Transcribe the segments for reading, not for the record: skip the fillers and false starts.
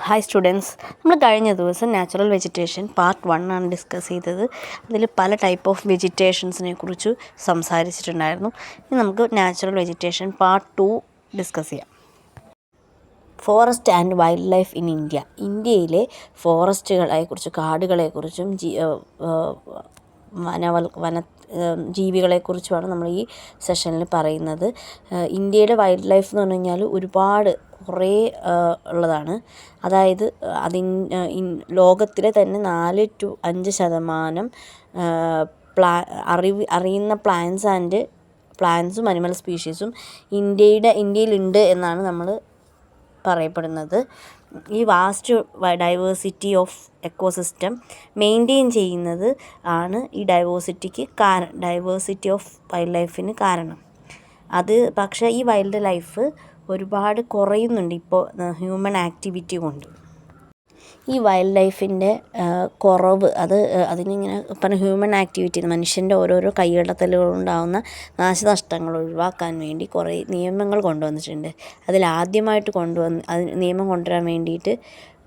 Hi students, നമ്മൾ കഴിഞ്ഞ ദിവസം നാച്ചുറൽ വെജിറ്റേഷൻ പാർട്ട് 1 ആണ് ഡിസ്കസ് ചെയ്തത്. അതിൽ പല ടൈപ്പ് ഓഫ് വെജിറ്റേഷൻസിനെ കുറിച്ച് സംസാരിച്ചിട്ടുണ്ടായിരുന്നു. ഇനി നമുക്ക് നാച്ചുറൽ വെജിറ്റേഷൻ പാർട്ട് 2 ഡിസ്കസ് ചെയ്യാം. Forest and wild life in India. ഇന്ത്യയിലെ ഫോറസ്റ്റുകളെക്കുറിച്ചും കാടുകളെക്കുറിച്ചും ജീവികളെക്കുറിച്ചുമാണ് നമ്മൾ ഈ സെഷനിൽ പറയുന്നത്. ഇന്ത്യയുടെ വൈൽഡ് ലൈഫ് എന്ന് പറഞ്ഞു കഴിഞ്ഞാൽ ഒരുപാട് കുറേ ഉള്ളതാണ്. അതായത് ലോകത്തിലെ തന്നെ 4 to 5% അറിയുന്ന പ്ലാന്റ്സും അനിമൽ സ്പീഷീസും ഇന്ത്യയിലുണ്ട് എന്നാണ് നമ്മൾ പറയപ്പെടുന്നത്. ഈ vast diversity of ecosystem maintain ചെയ്യുന്നത് ആണ് ഈ ഡൈവേഴ്സിറ്റി ഓഫ് വൈൽഡ് ലൈഫിന് കാരണം. പക്ഷേ ഈ വൈൽഡ് ലൈഫ് ഒരുപാട് കുറയുന്നുണ്ട് ഇപ്പോൾ ഹ്യൂമൻ ആക്ടിവിറ്റി കൊണ്ട്. ഈ വൈൽഡ് ലൈഫിൻ്റെ കുറവ് അതിനിങ്ങനെ പറഞ്ഞ ഹ്യൂമൻ ആക്ടിവിറ്റി, മനുഷ്യൻ്റെ ഓരോരോ കൈകടത്തലുകളുണ്ടാകുന്ന നാശനഷ്ടങ്ങൾ ഒഴിവാക്കാൻ വേണ്ടി കുറേ നിയമങ്ങൾ കൊണ്ടുവന്നിട്ടുണ്ട്. അതിലാദ്യമായിട്ട് നിയമം കൊണ്ടുവരാൻ വേണ്ടിയിട്ട്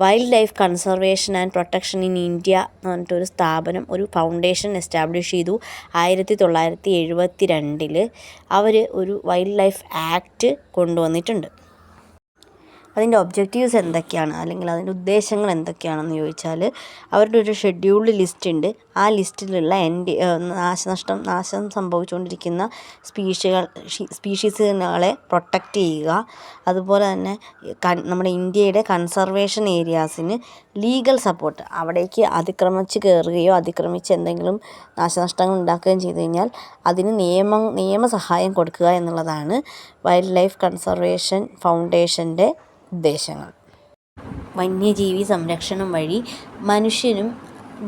wild life conservation and protection in India എന്ന് പറഞ്ഞിട്ടൊരു സ്ഥാപനം, ഒരു ഫൗണ്ടേഷൻ എസ്റ്റാബ്ലിഷ് ചെയ്തു. 1972 അവർ ഒരു വൈൽഡ് ലൈഫ് ആക്ട് കൊണ്ടുവന്നിട്ടുണ്ട്. അതിൻ്റെ ഒബ്ജക്റ്റീവ്സ് എന്തൊക്കെയാണ്, അല്ലെങ്കിൽ അതിൻ്റെ ഉദ്ദേശങ്ങൾ എന്തൊക്കെയാണെന്ന് ചോദിച്ചാൽ, അവരുടെ ഒരു ഷെഡ്യൂൾഡ് ലിസ്റ്റ് ഉണ്ട്. ആ ലിസ്റ്റിലുള്ള നാശം സംഭവിച്ചുകൊണ്ടിരിക്കുന്ന സ്പീഷീസുകളെ പ്രൊട്ടക്റ്റ് ചെയ്യുക. അതുപോലെ തന്നെ നമ്മുടെ ഇന്ത്യയുടെ കൺസർവേഷൻ ഏരിയാസിന് ലീഗൽ സപ്പോർട്ട്, അവിടേക്ക് അതിക്രമിച്ച് കയറുകയോ അതിക്രമിച്ച് എന്തെങ്കിലും നാശനഷ്ടങ്ങൾ ഉണ്ടാക്കുകയും ചെയ്തു കഴിഞ്ഞാൽ അതിന് നിയമസഹായം കൊടുക്കുക എന്നുള്ളതാണ് വൈൽഡ് ലൈഫ് കൺസർവേഷൻ ഫൗണ്ടേഷൻ്റെ ഉദ്ദേശങ്ങൾ. വന്യജീവി സംരക്ഷണം വഴി മനുഷ്യനും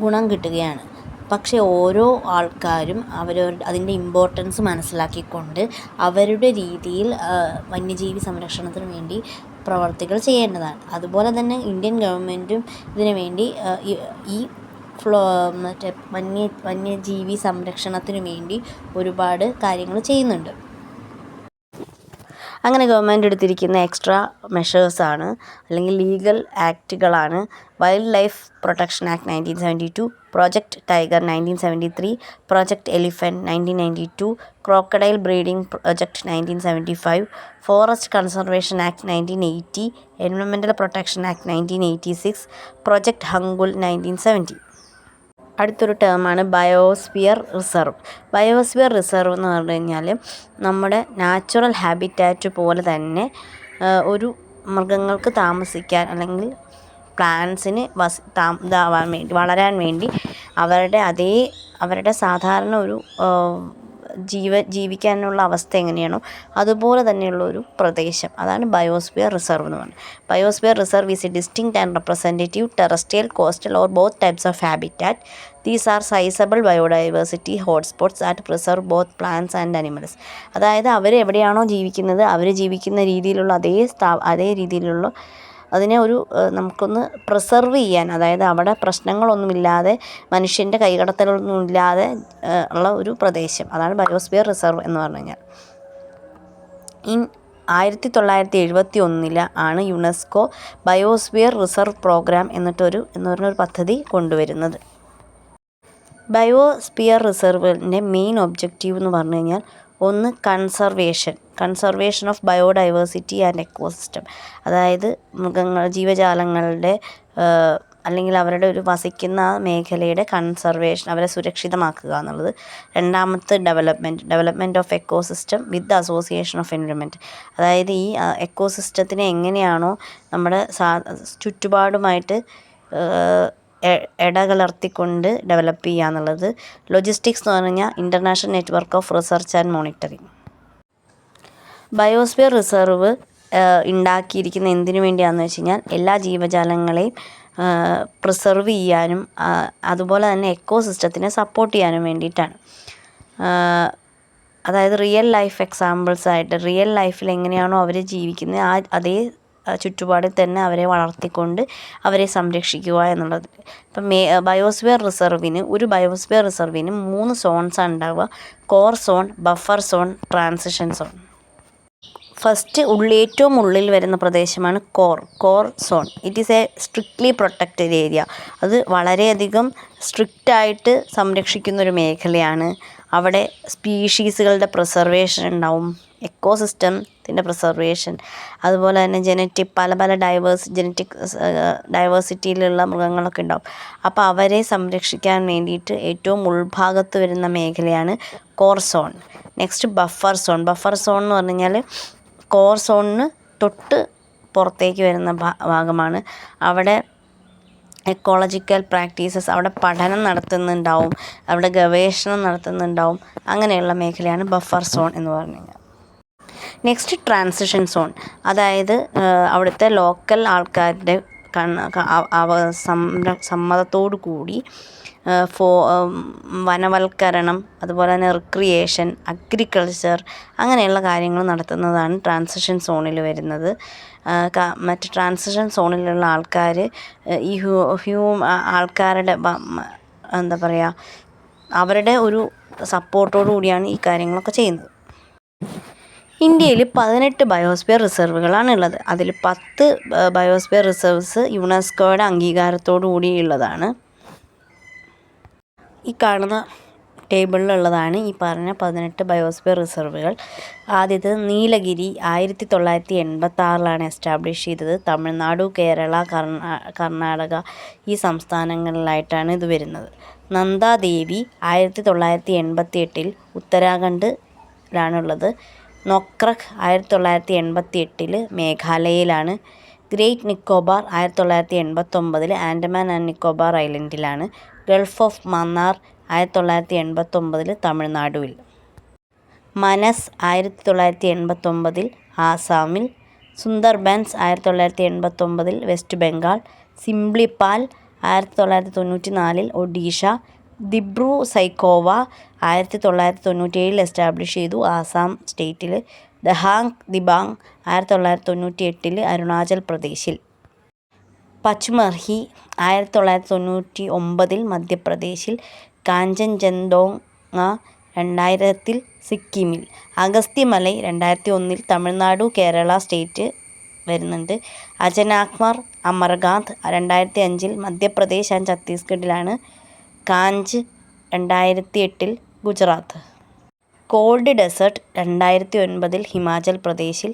ഗുണം കിട്ടുകയാണ്. പക്ഷേ ഓരോ ആൾക്കാരും അതിൻ്റെ ഇമ്പോർട്ടൻസ് മനസ്സിലാക്കിക്കൊണ്ട് അവരുടെ രീതിയിൽ വന്യജീവി സംരക്ഷണത്തിന് വേണ്ടി പ്രവർത്തികൾ ചെയ്യേണ്ടതാണ്. അതുപോലെ തന്നെ ഇന്ത്യൻ ഗവൺമെൻറ്റും ഇതിനു വേണ്ടി ഈ വന്യജീവി സംരക്ഷണത്തിന് വേണ്ടി ഒരുപാട് കാര്യങ്ങൾ ചെയ്യുന്നുണ്ട്. അങ്ങനെ ഗവൺമെൻറ് എടുത്തിരിക്കുന്ന എക്സ്ട്രാ മെഷേഴ്സാണ് അല്ലെങ്കിൽ ലീഗൽ ആക്റ്റുകളാണ് wild life protection act 1972, project tiger 1973, project elephant 1992, crocodile breeding project 1975, forest conservation act 1980, environmental protection act 1986, project hangul 1970. അടുത്തൊരു ടേമാണ് ബയോസ്ഫിയർ റിസർവ്. ബയോസ്ഫിയർ റിസർവ് എന്ന് പറഞ്ഞു കഴിഞ്ഞാൽ നമ്മുടെ നാച്ചുറൽ ഹാബിറ്റാറ്റ് പോലെ തന്നെ ഒരു മൃഗങ്ങൾക്ക് താമസിക്കാൻ അല്ലെങ്കിൽ പ്ലാന്റ്സിന് വളരാൻ വേണ്ടി അവരുടെ സാധാരണ ഒരു ജീവിക്കാനുള്ള അവസ്ഥ എങ്ങനെയാണോ അതുപോലെ തന്നെയുള്ള ഒരു പ്രദേശം, അതാണ് ബയോസ്ഫിയർ റിസർവ് എന്ന് പറയുന്നത്. Biosphere reserve is A distinct and representative terrestrial, coastal or both types of habitat. These are sizeable biodiversity hotspots that preserve both plants and animals. അതായത് അവരെവിടെയാണോ ജീവിക്കുന്നത് അവർ ജീവിക്കുന്ന രീതിയിലുള്ള അതേ രീതിയിലുള്ള അതിനെ നമുക്കൊന്ന് പ്രിസർവ് ചെയ്യാൻ, അതായത് അവിടെ പ്രശ്നങ്ങളൊന്നുമില്ലാതെ മനുഷ്യൻ്റെ കൈകടത്തലൊന്നുമില്ലാതെ ഉള്ള ഒരു പ്രദേശം, അതാണ് ബയോസ്ഫിയർ റിസർവ് എന്ന് പറഞ്ഞു കഴിഞ്ഞാൽ. 1971 ആണ് യുനെസ്കോ ബയോസ്ഫിയർ റിസർവ് പ്രോഗ്രാം എന്ന് പറഞ്ഞൊരു പദ്ധതി കൊണ്ടുവരുന്നത്. ബയോസ്ഫിയർ റിസർവിൻ്റെ മെയിൻ ഒബ്ജക്റ്റീവ് എന്ന് പറഞ്ഞു കഴിഞ്ഞാൽ ഒന്ന് conservation of biodiversity and ecosystem, അതായത് ജീവജാലങ്ങളുടെ അല്ലെങ്കിൽ അവരുടെ വസിക്കുന്ന മേഖലയുടെ കൺസർവേഷൻ, അവരെ സുരക്ഷിതമാക്കുക എന്നുള്ളത്. രണ്ടാമത്തെ development of ecosystem with association of environment, അതായത് ഈ എക്കോസിസ്റ്റത്തിനെ എങ്ങനെയാണോ നമ്മുടെ ചുറ്റുപാടുമായിട്ട് ഇടകലർത്തിക്കൊണ്ട് ഡെവലപ്പ് ചെയ്യുക എന്നുള്ളത്. ലോജിസ്റ്റിക്സ് എന്ന് പറഞ്ഞു കഴിഞ്ഞാൽ international network of research and monitoring. Biosphere reserve ഉണ്ടാക്കിയിരിക്കുന്ന എന്തിനു വേണ്ടിയാണെന്ന് വെച്ച് കഴിഞ്ഞാൽ എല്ലാ ജീവജാലങ്ങളെയും പ്രിസർവ് ചെയ്യാനും അതുപോലെ തന്നെ എക്കോസിസ്റ്റത്തിനെ സപ്പോർട്ട് ചെയ്യാനും വേണ്ടിയിട്ടാണ്. അതായത് റിയൽ ലൈഫ് എക്സാമ്പിൾസായിട്ട് റിയൽ ലൈഫിൽ എങ്ങനെയാണോ അവർ ജീവിക്കുന്നത് അതേ ചുറ്റുപാടിൽ തന്നെ അവരെ വളർത്തിക്കൊണ്ട് അവരെ സംരക്ഷിക്കുക എന്നുള്ളത്. ഇപ്പം ബയോസ്ഫിയർ റിസർവിന് 3 സോൺസാണ് ഉണ്ടാവുക: core zone, buffer zone, transition zone. First ഏറ്റവും ഉള്ളിൽ വരുന്ന പ്രദേശമാണ് core zone. It is A strictly protected area. അത് വളരെയധികം സ്ട്രിക്റ്റായിട്ട് സംരക്ഷിക്കുന്നൊരു മേഖലയാണ്. അവിടെ സ്പീഷീസുകളുടെ പ്രിസർവേഷൻ ഉണ്ടാവും, എക്കോസിസ്റ്റത്തിൻ്റെ പ്രിസർവേഷൻ, അതുപോലെ തന്നെ പല ജനറ്റിക് ഡൈവേഴ്സിറ്റിയിലുള്ള മൃഗങ്ങളൊക്കെ ഉണ്ടാവും. അപ്പോൾ അവരെ സംരക്ഷിക്കാൻ വേണ്ടിയിട്ട് ഏറ്റവും ഉൾഭാഗത്ത് വരുന്ന മേഖലയാണ് core zone. Next buffer zone എന്ന് പറഞ്ഞു കഴിഞ്ഞാൽ കോർ സോണിന് തൊട്ട് പുറത്തേക്ക് വരുന്ന ഭാഗമാണ്. അവിടെ എക്കോളജിക്കൽ പ്രാക്ടീസസ്, അവിടെ പഠനം നടത്തുന്നുണ്ടാവും, അവിടെ ഗവേഷണം നടത്തുന്നുണ്ടാവും. അങ്ങനെയുള്ള മേഖലയാണ് ബഫർ സോൺ എന്ന് പറഞ്ഞു കഴിഞ്ഞാൽ. നെക്സ്റ്റ് ട്രാൻസിഷൻ സോൺ, അതായത് അവിടുത്തെ ലോക്കൽ ആൾക്കാരുടെ സമ്മതത്തോടു കൂടി വനവൽക്കരണം, അതുപോലെ തന്നെ റിക്രിയേഷൻ, അഗ്രികൾച്ചർ അങ്ങനെയുള്ള കാര്യങ്ങൾ നടത്തുന്നതാണ് ട്രാൻസിഷൻ സോണിൽ വരുന്നത്. മറ്റ് ട്രാൻസിഷൻ സോണിലുള്ള ആൾക്കാർ ഈ ആൾക്കാരുടെ എന്താ പറയുക, അവരുടെ ഒരു സപ്പോർട്ടോടു കൂടിയാണ് ഈ കാര്യങ്ങളൊക്കെ ചെയ്യുന്നത്. ഇന്ത്യയിൽ 18 ബയോസ്ഫിയർ റിസർവുകളാണ് ഉള്ളത്. അതിൽ 10 ബയോസ്ഫിയർ റിസർവ്സ് യുനെസ്കോയുടെ അംഗീകാരത്തോടു കൂടിയുള്ളതാണ്. ഈ കാണുന്ന ടേബിളിലുള്ളതാണ് ഈ പറഞ്ഞ 18 ബയോസ്ഫിയർ റിസർവുകൾ. ആദ്യത്തേത് നീലഗിരി 1986 എസ്റ്റാബ്ലിഷ് ചെയ്തത്. തമിഴ്നാട്, കേരള, കർണാടക ഈ സംസ്ഥാനങ്ങളിലായിട്ടാണ് ഇത് വരുന്നത്. നന്ദാദേവി 1988 ഉത്തരാഖണ്ഡിലാണുള്ളത്. നൊക്രക് 1988 മേഘാലയയിലാണ്. ഗ്രേറ്റ് നിക്കോബാർ 1989 ആൻഡമാൻ ആൻഡ് നിക്കോബാർ ഐലൻഡിലാണ്. ഗൾഫ് ഓഫ് മന്നാർ 1989 തമിഴ്നാടുവിൽ. മനസ് 1989 ആസാമിൽ. സുന്ദർബൻസ് 1989 വെസ്റ്റ് ബംഗാൾ. സിംപ്ലിപാൽ 1994 ഒഡീഷ. ദിബ്രു സൈഖോവ 1997 എസ്റ്റാബ്ലിഷ് ചെയ്തു ആസാം സ്റ്റേറ്റിൽ. ദഹാങ് ദിബാങ് 1998 അരുണാചൽ പ്രദേശിൽ. പച്മർഹി 1999 മധ്യപ്രദേശിൽ. കാഞ്ചൻജംഗ 2000 സിക്കിമിൽ. അഗസ്ത്യമലൈ 2001 തമിഴ്നാട്, കേരള സ്റ്റേറ്റ് വരുന്നുണ്ട്. അജനാക്മർ അമർകാന്ത് 2005 മധ്യപ്രദേശ് ആൻഡ് ഛത്തീസ്ഗഡിലാണ്. കാഞ്ച് 2008 ഗുജറാത്ത്. കോൾഡ് ഡെസേർട്ട് 2009 ഹിമാചൽ പ്രദേശിൽ.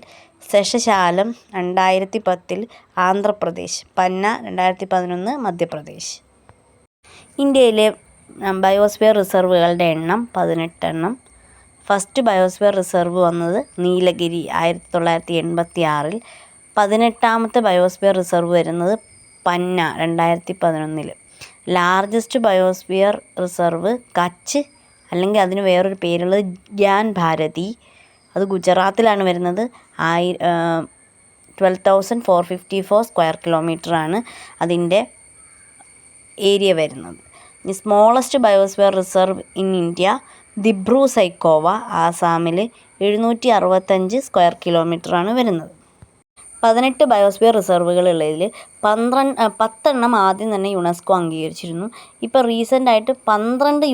ശേഷശാലം 2010 ആന്ധ്രാപ്രദേശ്. പന്ന 2011 മധ്യപ്രദേശ്. ഇന്ത്യയിലെ ബയോസ്ഫിയർ റിസർവുകളുടെ എണ്ണം 18 എണ്ണം. ഫസ്റ്റ് ബയോസ്ഫിയർ റിസർവ് വന്നത് നീലഗിരി 1986. 18ാമത്തെ ബയോസ്ഫിയർ റിസർവ് വരുന്നത് പന്ന 2011. ലാർജസ്റ്റ് ബയോസ്ഫിയർ റിസർവ് കച്ച്, അല്ലെങ്കിൽ അതിന് വേറൊരു പേരുള്ളത് ഗ്യാൻ ഭാരതി, അത് ഗുജറാത്തിലാണ് വരുന്നത്. 12,454 സ്ക്വയർ കിലോമീറ്ററാണ് അതിൻ്റെ ഏരിയ വരുന്നത്. ഇനി smallest biosphere reserve in India Dibru Saikhowa ആസാമിൽ 765 സ്ക്വയർ കിലോമീറ്ററാണ് വരുന്നത്. 18 ബയോസ്ഫിയർ റിസർവുകളുള്ളതിൽ 10 എണ്ണം ആദ്യം തന്നെ യുനെസ്കോ അംഗീകരിച്ചിരുന്നു. ഇപ്പോൾ റീസെൻ്റായിട്ട് 12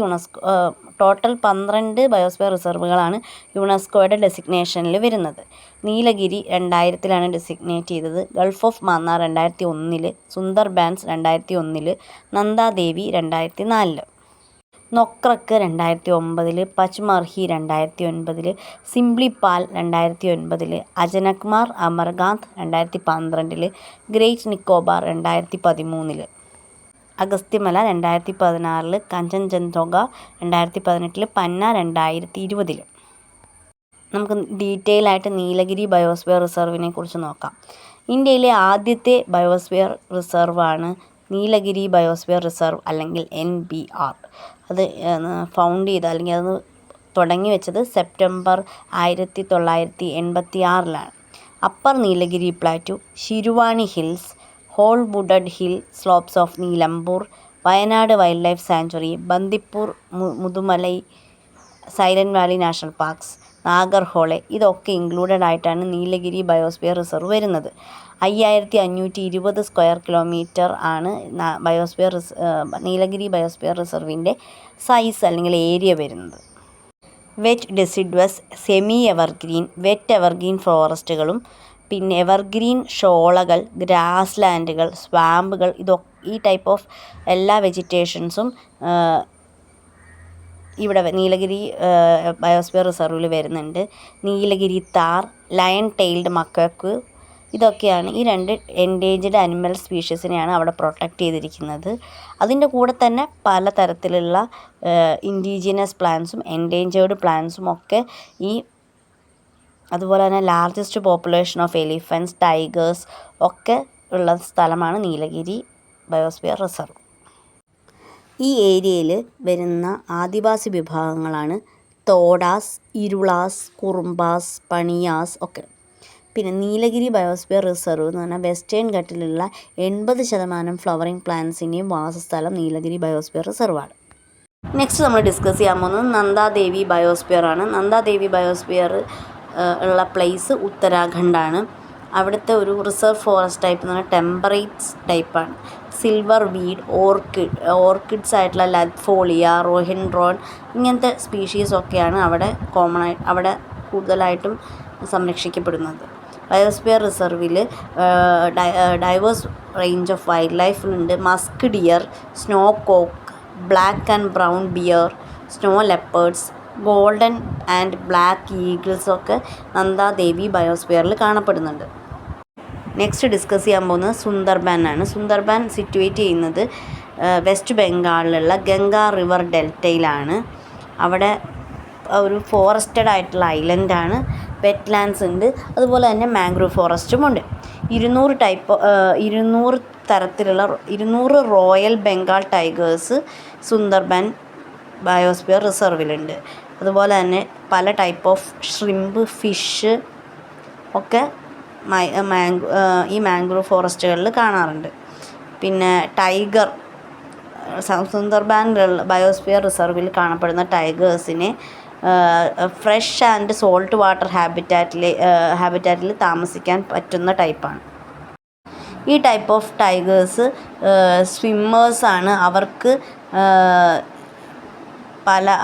ടോട്ടൽ 12 ബയോസ്ഫിയർ റിസർവുകളാണ് യുനെസ്കോയുടെ ഡെസിഗ്നേഷനിൽ വരുന്നത്. നീലഗിരി 2000 ഡെസിഗ്നേറ്റ് ചെയ്തത്. Gulf of Mannar 2001, സുന്ദർബാൻസ് 2001, Nandadevi 2004, നൊക്രക്ക് 2009, പച്മർഹി 2009, സിംപ്ലിപാൽ 2009, അജനക്മാർ Amarkant 2012, great Nicobar 2013, Agasthyamala 2016, കഞ്ചൻജംഗ 2018, പന്ന 2020. നമുക്ക് ഡീറ്റെയിൽ ആയിട്ട് നീലഗിരി ബയോസ്ഫിയർ റിസർവിനെ കുറിച്ച് നോക്കാം. ഇന്ത്യയിലെ ആദ്യത്തെ ബയോസ്ഫിയർ റിസർവാണ് നീലഗിരി ബയോസ്ഫിയർ റിസർവ് അല്ലെങ്കിൽ NBR. അത് ഫൗണ്ട് ചെയ്ത് അല്ലെങ്കിൽ അത് തുടങ്ങി വെച്ചത് September 1986. Upper Nilgiri plateau, Siruvani hills, whole wooded hill slopes of Nilambur, Wayanad wild life sanctuary, Bandipur Mudumalai silent valley national parks, Nagarhole ഇതൊക്കെ ഇൻക്ലൂഡഡ് ആയിട്ടാണ് നീലഗിരി ബയോസ്ഫിയർ റിസർവ് വരുന്നത്. 5520 സ്ക്വയർ കിലോമീറ്റർ ആണ് നീലഗിരി ബയോസ്ഫിയർ റിസർവിൻ്റെ സൈസ് അല്ലെങ്കിൽ ഏരിയ വരുന്നത്. Wet deciduous, semi evergreen, wet evergreen ഫോറസ്റ്റുകളും പിന്നെ എവർഗ്രീൻ ഷോളകൾ, ഗ്രാസ് ലാൻഡുകൾ, സ്വാമ്പുകൾ, ഈ ടൈപ്പ് ഓഫ് എല്ലാ വെജിറ്റേഷൻസും ഇവിടെ നീലഗിരി ബയോസ്ഫിയർ റിസർവിൽ വരുന്നുണ്ട്. നീലഗിരി താർ, ലയൺ ടെയിൽഡ് മക്കക്ക്, ഇതൊക്കെയാണ് ഈ 2 എൻഡേഞ്ചേർഡ് അനിമൽ സ്പീഷീസിനെയാണ് അവിടെ പ്രൊട്ടക്റ്റ് ചെയ്തിരിക്കുന്നത്. അതിൻ്റെ കൂടെ തന്നെ പലതരത്തിലുള്ള ഇൻഡിജിനസ് പ്ലാന്റ്സും എൻഡേഞ്ചേർഡ് പ്ലാന്റ്സും ഒക്കെ അതുപോലെ തന്നെ ലാർജസ്റ്റ് പോപ്പുലേഷൻ ഓഫ് എലിഫൻറ്റ്സ്, ടൈഗേഴ്സ് ഒക്കെ ഉള്ള സ്ഥലമാണ് നീലഗിരി ബയോസ്ഫിയർ റിസർവ്. ഈ ഏരിയയിൽ വരുന്ന ആദിവാസി വിഭാഗങ്ങളാണ് തോഡാസ്, ഇരുളാസ്, കുറുമ്പാസ്, പണിയാസ് ഒക്കെ. പിന്നെ നീലഗിരി ബയോസ്ഫിയർ റിസർവ് എന്ന് പറഞ്ഞാൽ വെസ്റ്റേൺ ഘട്ടിലുള്ള 80% ഫ്ലവറിംഗ് പ്ലാന്റ്സിൻ്റെയും വാസസ്ഥലം നീലഗിരി ബയോസ്ഫിയർ റിസർവാണ്. നെക്സ്റ്റ് നമ്മൾ ഡിസ്കസ് ചെയ്യാൻ പോകുന്നത് നന്ദാദേവി ബയോസ്ഫിയർ ആണ്. നന്ദാദേവി ബയോസ്ഫിയർ ഉള്ള പ്ലേസ് ഉത്തരാഖണ്ഡാണ്. അവിടുത്തെ ഒരു റിസർവ് ഫോറസ്റ്റ് ടൈപ്പ് എന്ന് പറഞ്ഞാൽ ടെമ്പറേറ്റ് ടൈപ്പാണ്. സിൽവർ വീഡ്, ഓർക്കിഡ്സ് ആയിട്ടുള്ള ലത്ഫോളിയ, റോഹിൻഡ്രോൺ ഇങ്ങനത്തെ സ്പീഷീസൊക്കെയാണ് അവിടെ കൂടുതലായിട്ടും സംരക്ഷിക്കപ്പെടുന്നത്. ബയോസ്ഫിയർ റിസർവിൽ ഡൈവേഴ്സ് റേഞ്ച് ഓഫ് വൈൽഡ് ലൈഫുണ്ട്. Musk deer, snow cock, black and brown bear, snow leopards, golden and black ഈഗിൾസൊക്കെ നന്ദാദേവി ബയോസ്ഫിയറിൽ കാണപ്പെടുന്നുണ്ട്. നെക്സ്റ്റ് ഡിസ്കസ് ചെയ്യാൻ പോകുന്നത് സുന്ദർബാൻ ആണ്. സുന്ദർബാൻ സിറ്റുവേറ്റ് ചെയ്യുന്നത് വെസ്റ്റ് ബംഗാളിലുള്ള ഗംഗ റിവർ ഡെൽറ്റയിലാണ്. അവിടെ ഒരു ഫോറസ്റ്റഡ് ആയിട്ടുള്ള ഐലൻഡാണ്. വെറ്റ്ലാൻഡ്സ് ഉണ്ട്, അതുപോലെ തന്നെ മാംഗ്രൂവ് ഫോറസ്റ്റും ഉണ്ട്. 200 തരത്തിലുള്ള 200 royal Bengal tigers Sundarban biosphere റിസർവിലുണ്ട്. അതുപോലെ തന്നെ പല ടൈപ്പ് ഓഫ് ഷ്രിമ്പ്, ഫിഷ് ഒക്കെ ഈ മാംഗ്രൂവ് ഫോറസ്റ്റുകളിൽ കാണാറുണ്ട്. പിന്നെ ടൈഗർ, സുന്ദർബാനിലുള്ള ബയോസ്ഫിയർ റിസർവിൽ കാണപ്പെടുന്ന ടൈഗേഴ്സിനെ ഫ്രഷ് ആൻഡ് സോൾട്ട് വാട്ടർ ഹാബിറ്റാറ്റിൽ താമസിക്കാൻ പറ്റുന്ന ടൈപ്പാണ്. ഈ ടൈപ്പ് ഓഫ് ടൈഗേഴ്സ് സ്വിമ്മേഴ്സാണ്. അവർക്ക്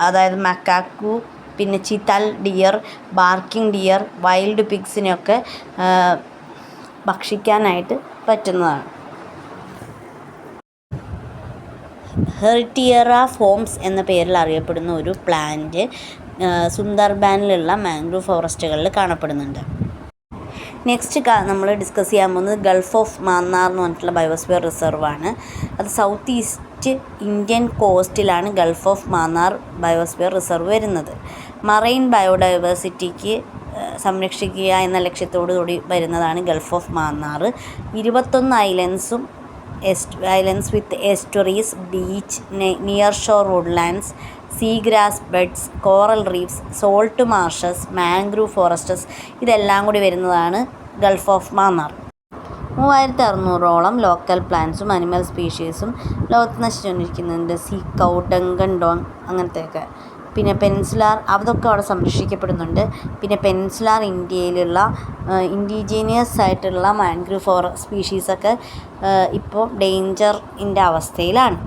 അതായത് മക്കാക്കു, പിന്നെ ചിതൽ ഡിയർ, ബാർക്കിംഗ് ഡിയർ, വൈൽഡ് പിഗ്സിനെയൊക്കെ ഭക്ഷിക്കാനായിട്ട് പറ്റുന്നതാണ്. ഹെർട്ടിയറ ഫോംസ് എന്ന പേരിൽ അറിയപ്പെടുന്ന ഒരു പ്ലാന്റ് സുന്ദർബാനിലുള്ള മാംഗ്രൂവ് ഫോറസ്റ്റുകളിൽ കാണപ്പെടുന്നുണ്ട്. നെക്സ്റ്റ് നമ്മൾ ഡിസ്കസ് ചെയ്യാൻ പോകുന്നത് ഗൾഫ് ഓഫ് മാന്നാർ എന്ന് പറഞ്ഞിട്ടുള്ള ബയോസ്ഫിയർ റിസർവാണ്. അത് സൗത്ത് ഈസ്റ്റ് ഇന്ത്യൻ കോസ്റ്റിലാണ് gulf of Mannar biosphere reserve വരുന്നത്. മറൈൻ ബയോഡൈവേഴ്സിറ്റിക്ക് സംരക്ഷിക്കുക എന്ന ലക്ഷ്യത്തോടു കൂടി വരുന്നതാണ് gulf of Mannar. 21 islands with estuaries, beach, near shore woodlands, sea grass beds, coral reefs, salt marshes, mangrove forests ഇതെല്ലാം കൂടി വരുന്നതാണ് ഗൾഫ് ഓഫ് മാന്നാർ. 3600ഓളം ലോക്കൽ പ്ലാന്റ്സും അനിമൽ സ്പീഷീസും ലോകത്ത് നശിച്ചുകൊണ്ടിരിക്കുന്നുണ്ട്. സീ കൗ, ഡങ്കൻ ഡോങ് അങ്ങനത്തെയൊക്കെ. പിന്നെ പെനിൻസുലാർ അതൊക്കെ അവിടെ സംരക്ഷിക്കപ്പെടുന്നുണ്ട്. പിന്നെ പെനിൻസുലാർ ഇന്ത്യയിലുള്ള ഇൻഡിജീനിയസ് ആയിട്ടുള്ള മാംഗ്രൂവ് സ്പീഷീസൊക്കെ ഇപ്പോൾ ഡേഞ്ചറിൻ്റെ അവസ്ഥയിലാണ്.